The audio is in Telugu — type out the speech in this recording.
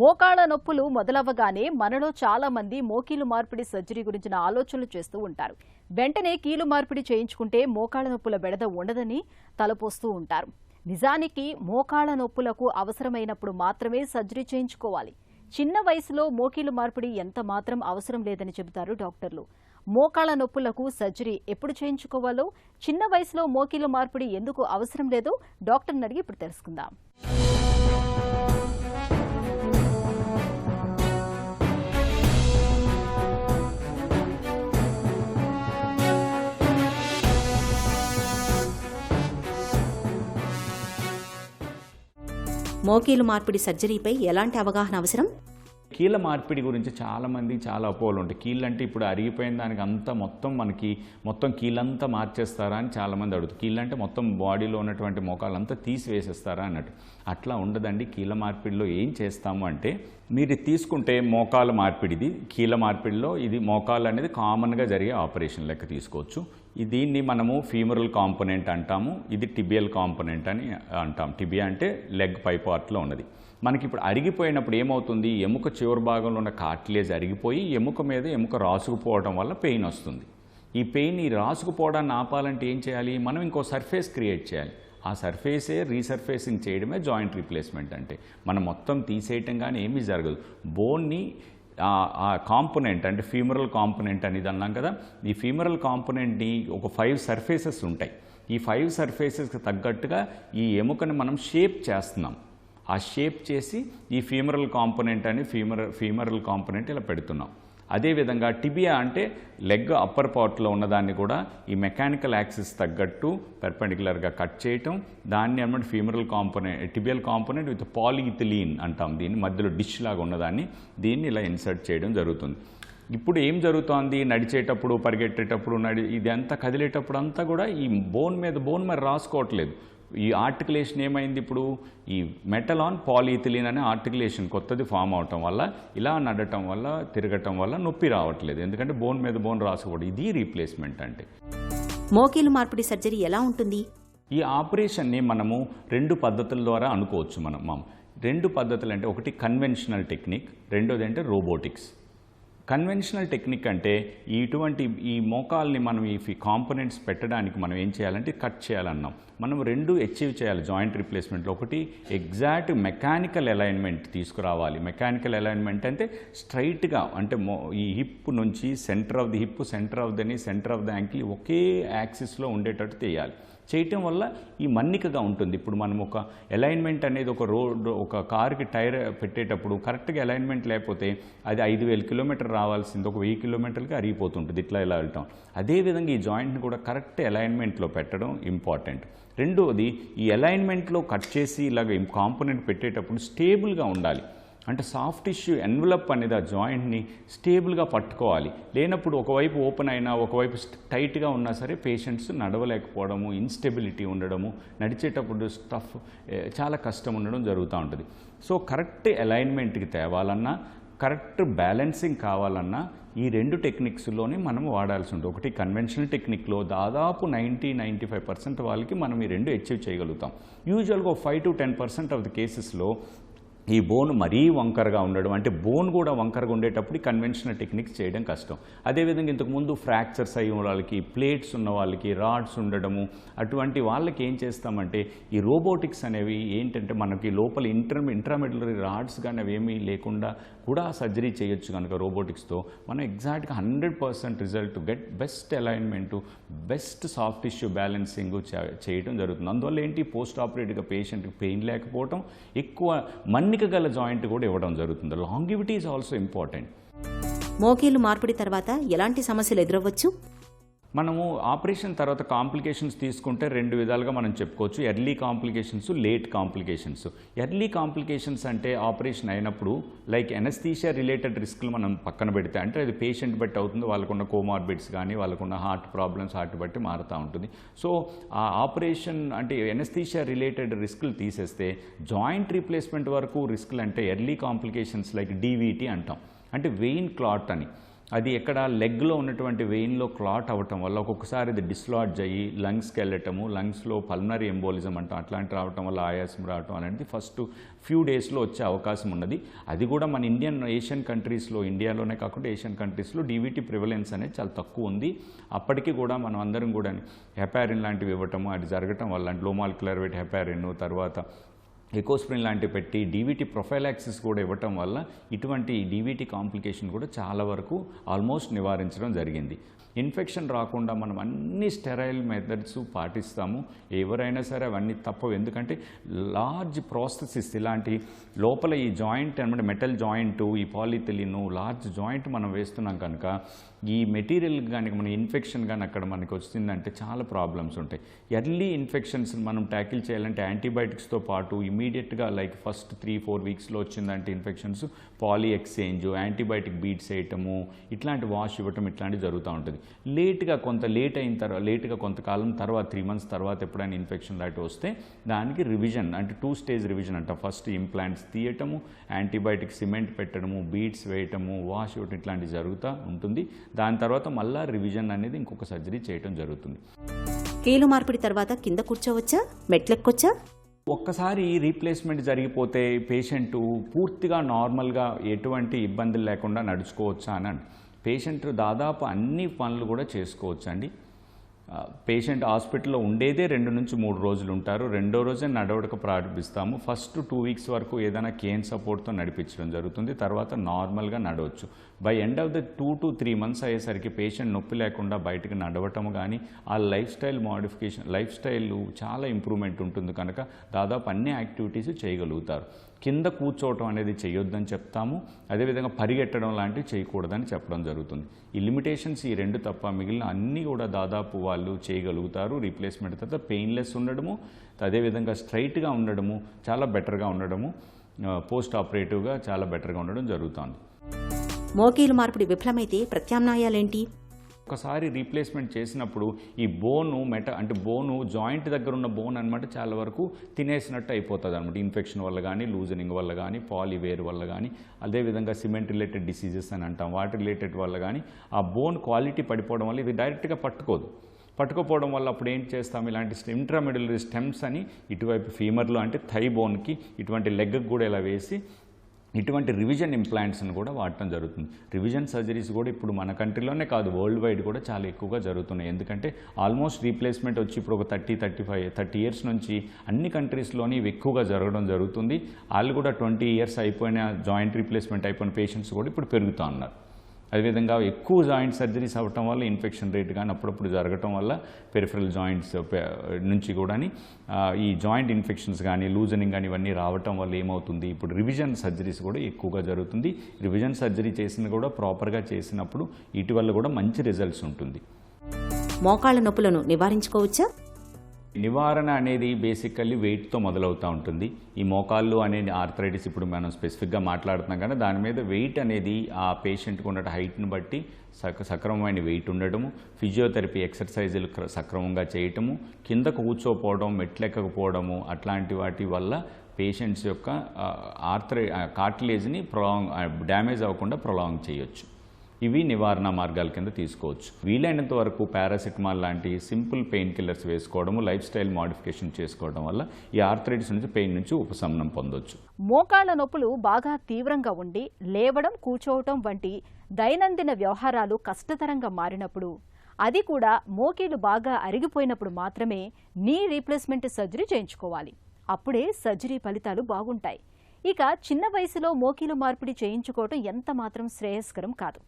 మోకాళ్ల నొప్పులు మొదలవ్వగానే మనలో చాలా మంది మోకీలు మార్పిడి సర్జరీ గురించిన ఆలోచనలు చేస్తూ ఉంటారు. వెంటనే కీలు మార్పిడి చేయించుకుంటే మోకాళ్ల నొప్పుల బెడద ఉండదని తలపోస్తూ ఉంటారు. నిజానికి మోకాళ్ల నొప్పులకు అవసరమైనప్పుడు మాత్రమే సర్జరీ చేయించుకోవాలి. చిన్న వయసులో మోకీలు మార్పిడి ఎంత మాత్రం అవసరం లేదని చెబుతారు డాక్టర్లు. మోకాళ్ల నొప్పులకు సర్జరీ ఎప్పుడు చేయించుకోవాలో, చిన్న వయసులో మోకీలు మార్పిడి ఎందుకు అవసరం లేదో డాక్టర్ని అడిగి ఇప్పుడు తెలుసుకుందాం. మోకీలు మార్పిడి సర్జరీపై ఎలాంటి అవగాహన అవసరం? కీళ్ళ మార్పిడి గురించి చాలామంది చాలా అపోహలు ఉంటాయి. కీళ్ళు అంటే ఇప్పుడు అరిగిపోయిన దానికి అంతా మొత్తం కీళ్ళంతా మార్చేస్తారా అని చాలామంది అడుగుతారు. కీళ్ళు అంటే మొత్తం బాడీలో ఉన్నటువంటి మోకాలంతా తీసివేసేస్తారా అన్నట్టు. అట్లా ఉండదండి. కీళ్ళ మార్పిడిలో ఏం చేస్తాము అంటే, మీరు తీసుకుంటే మోకాల మార్పిడిది, కీళ్ళ మార్పిడిలో ఇది మోకాలు అనేది కామన్గా జరిగే ఆపరేషన్ లెక్క తీసుకోవచ్చు. దీన్ని మనము ఫీమరల్ కాంపోనెంట్ అంటాము, ఇది టిబియల్ కాంపోనెంట్ అని అంటాం. టిబియా అంటే లెగ్ పై పార్ట్లో ఉన్నది. మనకి ఇప్పుడు అరిగిపోయినప్పుడు ఏమవుతుంది, ఎముక చివరి భాగంలో ఉన్న కార్టిలేజ్ అరిగిపోయి ఎముక రాసుకుపోవడం వల్ల పెయిన్ వస్తుంది. ఈ పెయిన్ రాసుకుపోవడాన్ని ఆపాలంటే ఏం చేయాలి, మనం ఇంకో సర్ఫేస్ క్రియేట్ చేయాలి. ఆ సర్ఫేసే రీసర్ఫేసింగ్ చేయడమే జాయింట్ రీప్లేస్మెంట్ అంటే. మనం మొత్తం తీసేయటం కానీ ఏమీ జరగదు. బోన్ని ఆ కాంపోనెంట్ అంటే ఫీమరల్ కాంపోనెంట్ అనేది అన్నాం కదా, ఈ ఫీమరల్ కాంపోనెంట్ని ఒక 5 సర్ఫేసెస్ ఉంటాయి. ఈ 5 సర్ఫేసెస్కి తగ్గట్టుగా ఈ ఎముకను మనం షేప్ చేస్తున్నాం. ఆ షేప్ చేసి ఈ ఫీమరల్ కాంపోనెంట్ అని ఫీమరల్ కాంపోనెంట్ ఇలా పెడుతున్నాం. అదేవిధంగా టిబియా అంటే లెగ్ అప్పర్ పార్ట్లో ఉన్నదాన్ని కూడా ఈ మెకానికల్ యాక్సిస్ తగ్గట్టు పెర్పెండిక్యులర్గా కట్ చేయటం, దాన్ని అన్నమాట femoral component, tibial component with పాలీఇథిలీన్ అంటాం. దీన్ని మధ్యలో డిష్ లాగా ఉన్నదాన్ని దీన్ని ఇలా ఇన్సర్ట్ చేయడం జరుగుతుంది. ఇప్పుడు ఏం జరుగుతోంది, నడిచేటప్పుడు పరిగెట్టేటప్పుడు ఇదంతా కదిలేటప్పుడు అంతా కూడా ఈ బోన్ మరి రాసుకోవట్లేదు. ఈ ఆర్టికులేషన్ ఏమైంది, ఇప్పుడు ఈ మెటల్ ఆన్ పాలీఇథిలీన్ అనే ఆర్టికులేషన్ కొత్తది ఫామ్ అవటం వల్ల ఇలా నడటం వల్ల తిరగటం వల్ల నొప్పి రావట్లేదు. ఎందుకంటే బోన్ రాసుకోవడం. ఇది రీప్లేస్మెంట్ అంటే. మోకీలు మార్పిడి సర్జరీ ఎలా ఉంటుంది? ఈ ఆపరేషన్ని మనము 2 పద్ధతుల ద్వారా అనుకోవచ్చు. మనం 2 పద్ధతులు అంటే, ఒకటి కన్వెన్షనల్ టెక్నిక్, రెండోది అంటే రోబోటిక్స్. కన్వెన్షనల్ టెక్నిక్ అంటే ఇటువంటి ఈ మోకాల్ని మనం ఈ కాంపోనెంట్స్ పెట్టడానికి మనం ఏం చేయాలంటే కట్ చేయాలన్నాం. మనం 2 అచీవ్ చేయాలి జాయింట్ రీప్లేస్మెంట్లో. ఒకటి ఎగ్జాక్ట్ మెకానికల్ అలైన్మెంట్ తీసుకురావాలి. మెకానికల్ అలైన్మెంట్ అంటే స్ట్రైట్గా అంటే ఈ హిప్ నుంచి centre of the hip, centre of the ankle ఒకే యాక్సిస్లో ఉండేటట్టు చేయాలి. చేయటం వల్ల ఈ మన్నికగా ఉంటుంది. ఇప్పుడు మనం ఒక అలైన్మెంట్ అనేది ఒక కారుకి టైర్ పెట్టేటప్పుడు కరెక్ట్గా అలైన్మెంట్ లేకపోతే అది 5000 కిలోమీటర్ రావాల్సింది 1000 కిలోమీటర్లకి అరిగిపోతుంటుంది ఇట్లా వెళ్ళటం. అదేవిధంగా ఈ జాయింట్ని కూడా కరెక్ట్ అలైన్మెంట్లో పెట్టడం ఇంపార్టెంట్. రెండోది, ఈ అలైన్మెంట్లో కట్ చేసి ఇలాగ కాంపోనెంట్ పెట్టేటప్పుడు స్టేబుల్గా ఉండాలి. అంటే సాఫ్ట్ టిష్యూ ఎన్వలప్ అనేది ఆ జాయింట్ని స్టేబుల్గా పట్టుకోవాలి. లేనప్పుడు ఒకవైపు ఓపెన్ అయినా ఒకవైపు టైట్గా ఉన్నా సరే పేషెంట్స్ నడవలేకపోవడము, ఇన్స్టెబిలిటీ ఉండడము, నడిచేటప్పుడు చాలా కష్టం ఉండడం జరుగుతూ ఉంటుంది. సో కరెక్ట్ అలైన్మెంట్కి తేవాలన్నా, కరెక్ట్ బ్యాలెన్సింగ్ కావాలన్నా ఈ 2 టెక్నిక్స్లోనే మనం వాడాల్సి ఉంటుంది. ఒకటి కన్వెన్షనల్ టెక్నిక్లో దాదాపు 90-95% వాళ్ళకి మనం ఈ 2 అచీవ్ చేయగలుగుతాం. యూజువల్గా 5 to 10% ఆఫ్ ది కేసెస్లో ఈ బోన్ మరీ వంకరగా ఉండడం, అంటే బోన్ కూడా వంకరగా ఉండేటప్పుడు కన్వెన్షనల్ టెక్నిక్స్ చేయడం కష్టం. అదేవిధంగా ఇంతకుముందు ఫ్రాక్చర్స్ అయ్యి వాళ్ళకి, ప్లేట్స్ ఉన్న వాళ్ళకి, రాడ్స్ ఉండడము, అటువంటి వాళ్ళకి ఏం చేస్తామంటే ఈ రోబోటిక్స్ అనేవి ఏంటంటే మనకి లోపల ఇంట్రామెడ్యులరీ రాడ్స్ కానీ అవి ఏమీ లేకుండా కూడా సర్జరీ చేయొచ్చు. కనుక రోబోటిక్స్తో మనం ఎగ్జాక్ట్గా 100% result get best alignment, best soft tissue balancing చేయడం జరుగుతుంది. అందువల్ల ఏంటి, పోస్ట్ ఆపరేటివ్గా పేషెంట్కి పెయిన్ లేకపోవడం, ఎక్కువ మన్నిక గల జాయింట్ కూడా ఇవ్వడం జరుగుతుంది. Longevity is also important. మోకీలు మార్పిడి తర్వాత ఎలాంటి సమస్యలు ఎదురవ్వచ్చు? మనము ఆపరేషన్ తర్వాత కాంప్లికేషన్స్ తీసుకుంటే 2 విధాలుగా మనం చెప్పుకోవచ్చు. Early complications, late complications. Early complications అంటే ఆపరేషన్ అయినప్పుడు లైక్ ఎనస్థీషియా రిలేటెడ్ రిస్క్లు మనం పక్కన పెడితే, అంటే అది పేషెంట్ బట్టి అవుతుంది, వాళ్ళకున్న కోమార్బిడ్స్ కానీ వాళ్ళకున్న హార్ట్ ప్రాబ్లమ్స్ హార్ట్ బట్టి మారుతూ ఉంటుంది. సో ఆ ఆపరేషన్ అంటే ఎనస్థీషియా రిలేటెడ్ రిస్క్లు తీసేస్తే జాయింట్ రీప్లేస్మెంట్ వరకు రిస్క్లు అంటే ఎర్లీ కాంప్లికేషన్స్ లైక్ డీవీటీ అంటాం, అంటే వెయిన్ క్లాట్ అని. అది ఎక్కడ లెగ్లో ఉన్నటువంటి వెయిన్లో క్లాట్ అవ్వటం వల్ల ఒక్కొక్కసారి అది డిస్లాడ్జ్ అయ్యి లంగ్స్కి వెళ్ళటము, లంగ్స్లో పల్మనరీ ఎంబోలిజం అంటాం, అట్లాంటి రావటం వల్ల ఆయాసం రావటం అనేది ఫస్ట్ ఫ్యూ డేస్లో వచ్చే అవకాశం ఉన్నది. అది కూడా మన ఏషియన్ కంట్రీస్లో, ఇండియాలోనే కాకుండా ఏషియన్ కంట్రీస్లో డీవీటీ ప్రివలెన్స్ అనేది చాలా తక్కువ ఉంది. అప్పటికి కూడా మనం అందరం కూడా హెపారిన్ లాంటివి ఇవ్వటము, అది జరగటం వల్ల లో మాలిక్యులర్ వెయిట్ హెపారిన్, తర్వాత ఎకోస్ప్రిన్ లాంటివి పెట్టి డీవీటీ ప్రొఫైలాక్సిస్ కూడా ఇవ్వటం వల్ల ఇటువంటి డీవీటీ కాంప్లికేషన్ కూడా చాలా వరకు ఆల్మోస్ట్ నివారించడం జరిగింది. ఇన్ఫెక్షన్ రాకుండా మనం అన్ని స్టెరైల్ మెథడ్స్ పాటిస్తాము. ఎవరైనా సరే అవన్నీ తప్పవు. ఎందుకంటే లార్జ్ ప్రాసెసెస్ ఇలాంటి లోపల ఈ జాయింట్ అనమాట, మెటల్ జాయింట్, ఈ పాలిథిలిన్ లార్జ్ జాయింట్ మనం వేస్తున్నాం కనుక ఈ మెటీరియల్ కానీ మన ఇన్ఫెక్షన్ కానీ అక్కడ మనకి వచ్చిందంటే చాలా ప్రాబ్లమ్స్ ఉంటాయి. ఎర్లీ ఇన్ఫెక్షన్స్ మనం ట్యాకిల్ చేయాలంటే యాంటీబయాటిక్స్తో పాటు ఇమీడియట్గా లైక్ ఫస్ట్ 3-4 వీక్స్లో వచ్చిందంటే infections poly exchange, antibiotic beads వేయటము, ఇట్లాంటి వాష్ ఇవ్వటం ఇట్లాంటివి జరుగుతూ ఉంటుంది. లేట్గా కొంతకాలం తర్వాత 3 months తర్వాత ఎప్పుడైనా ఇన్ఫెక్షన్ లాంటివి వస్తే దానికి రివిజన్ అంటే 2 stage రివిజన్ అంట. ఫస్ట్ ఇంప్లాంట్స్ తీయటము, యాంటీబయాటిక్ సిమెంట్ పెట్టడము, బీట్స్ వేయటము, వాష్ ఇవ్వటం ఇట్లాంటివి జరుగుతూ ఉంటుంది. దాని తర్వాత మళ్ళీ రివిజన్ అనేది ఇంకొక సర్జరీ చేయటం జరుగుతుంది. కీలు మార్పిడి తర్వాత కింద కూర్చోవచ్చా, మెట్లెక్కొచ్చా? ఒక్కసారి రీప్లేస్మెంట్ జరిగిపోతే పేషెంట్ పూర్తిగా నార్మల్గా ఎటువంటి ఇబ్బందులు లేకుండా నడుచుకోవచ్చా అని పేషెంట్ దాదాపు అన్ని పనులు కూడా చేసుకోవచ్చండి. పేషెంట్ హాస్పిటల్లో ఉండేదే 2 నుంచి 3 రోజులు ఉంటారు. రెండో రోజే నడవడక ప్రారంభిస్తాము. ఫస్ట్ 2 weeks వరకు ఏదైనా కేన్ సపోర్ట్తో నడిపించడం జరుగుతుంది. తర్వాత నార్మల్గా నడవచ్చు. By end of the 2 to 3 months అయ్యేసరికి పేషెంట్ నొప్పి లేకుండా బయటకు నడవటం కానీ ఆ లైఫ్ స్టైల్ చాలా ఇంప్రూవ్మెంట్ ఉంటుంది కనుక దాదాపు అన్ని యాక్టివిటీస్ చేయగలుగుతారు. కింద కూర్చోవటం అనేది చేయొద్దని చెప్తాము. అదేవిధంగా పరిగెట్టడం లాంటివి చేయకూడదని చెప్పడం జరుగుతుంది. ఈ లిమిటేషన్స్ ఈ 2 తప్ప మిగిలిన అన్నీ కూడా దాదాపు వాళ్ళు చేయగలుగుతారు. రీప్లేస్మెంట్ తర్వాత పెయిన్లెస్ ఉండడము, అదేవిధంగా స్ట్రైట్గా ఉండడము, చాలా బెటర్గా ఉండడము, పోస్ట్ ఆపరేటివ్గా చాలా బెటర్గా ఉండడం జరుగుతుంది. మోకీలు మార్పిడి విఫలమైతే ప్రత్యామ్నాయాలేంటి? ఒకసారి రీప్లేస్మెంట్ చేసినప్పుడు ఈ బోను బోను జాయింట్ దగ్గర ఉన్న బోన్ అనమాట చాలా వరకు తినేసినట్టు అయిపోతుంది అనమాట. ఇన్ఫెక్షన్ వల్ల కానీ, లూజనింగ్ వల్ల కానీ, పాలివేర్ వల్ల కానీ, అదేవిధంగా సిమెంట్ రిలేటెడ్ డిసీజెస్ అని అంటాం, వాటి రిలేటెడ్ వల్ల కానీ ఆ బోన్ క్వాలిటీ పడిపోవడం వల్ల ఇది డైరెక్ట్గా పట్టుకోపోవడం వల్ల అప్పుడు ఏం చేస్తాం, ఇలాంటి ఇంట్రామెడ్యులరీ స్టెమ్స్ అని ఇటువైపు ఫీమర్లో అంటే థై బోన్కి, ఇటువంటి లెగ్కి కూడా ఇలా వేసి ఇటువంటి రివిజన్ ఇంప్లాంట్స్ని కూడా వాడటం జరుగుతుంది. రివిజన్ సర్జరీస్ కూడా ఇప్పుడు మన కంట్రీలోనే కాదు, వరల్డ్ వైడ్ కూడా చాలా ఎక్కువగా జరుగుతున్నాయి. ఎందుకంటే ఆల్మోస్ట్ రీప్లేస్మెంట్ వచ్చి ఇప్పుడు ఒక 30 years నుంచి అన్ని కంట్రీస్లోని ఇవి ఎక్కువగా జరగడం జరుగుతుంది. వాళ్ళు కూడా 20 years అయిపోయిన జాయింట్ రీప్లేస్మెంట్ అయిపోయిన పేషెంట్స్ కూడా ఇప్పుడు పెరుగుతూ ఉన్నారు. అదేవిధంగా ఎక్కువ జాయింట్ సర్జరీస్ అవ్వటం వల్ల ఇన్ఫెక్షన్ రేట్ కానీ అప్పుడప్పుడు జరగటం వల్ల పెరిఫరల్ జాయింట్స్ నుంచి కూడా ఈ జాయింట్ ఇన్ఫెక్షన్స్ కానీ, లూజనింగ్ కానీ ఇవన్నీ రావటం వల్ల ఏమవుతుంది, ఇప్పుడు రివిజన్ సర్జరీస్ కూడా ఎక్కువగా జరుగుతుంది. రివిజన్ సర్జరీ చేసిన కూడా ప్రాపర్గా చేసినప్పుడు వీటి వల్ల కూడా మంచి రిజల్ట్స్ ఉంటుంది. మోకాళ్ళ నొప్పులను నివారించుకోవచ్చా? నివారణ అనేది బేసికల్లీ వెయిట్తో మొదలవుతూ ఉంటుంది. ఈ మోకాళ్ళు అనేది ఆర్థరైటిస్ ఇప్పుడు మనం స్పెసిఫిక్గా మాట్లాడుతున్నాం కానీ దాని మీద వెయిట్ అనేది ఆ పేషెంట్కి ఉన్న హైట్ని బట్టి సక్రమమైన వెయిట్ ఉండడము, ఫిజియోథెరపీ ఎక్సర్సైజులు సక్రమంగా చేయటము, కింద కూర్చోపోవడం, మెట్లెక్కకపోవడము అట్లాంటి వాటి వల్ల పేషెంట్స్ యొక్క కార్టిలేజ్ని డ్యామేజ్ అవ్వకుండా ప్రొలాంగ్ చేయొచ్చు. ఇవి నివారణ మార్గాల కింద తీసుకోవచ్చు. వీలైనంత వరకు పారాసిటమాల్ లాంటి సింపుల్ పెయిన్ కిల్లర్స్ వేసుకోవడము, లైఫ్ స్టైల్ మోడిఫికేషన్ చేసుకోవడం వల్ల ఈ ఆర్థరైటిస్ నుంచి పెయిన్ నుంచి ఉపశమనం పొందొచ్చు. మోకాళ్ల నొప్పులు బాగా తీవ్రంగా ఉండి లేవడం, కూర్చోవటం వంటి దైనందిన వ్యవహారాలు కష్టతరంగా మారినప్పుడు, అది కూడా మోకీలు బాగా అరిగిపోయినప్పుడు మాత్రమే నీ రీప్లేస్మెంట్ సర్జరీ చేయించుకోవాలి. అప్పుడే సర్జరీ ఫలితాలు బాగుంటాయి. ఇక చిన్న వయసులో మోకీలు మార్పిడి చేయించుకోవటం ఎంత మాత్రం శ్రేయస్కరం కాదు.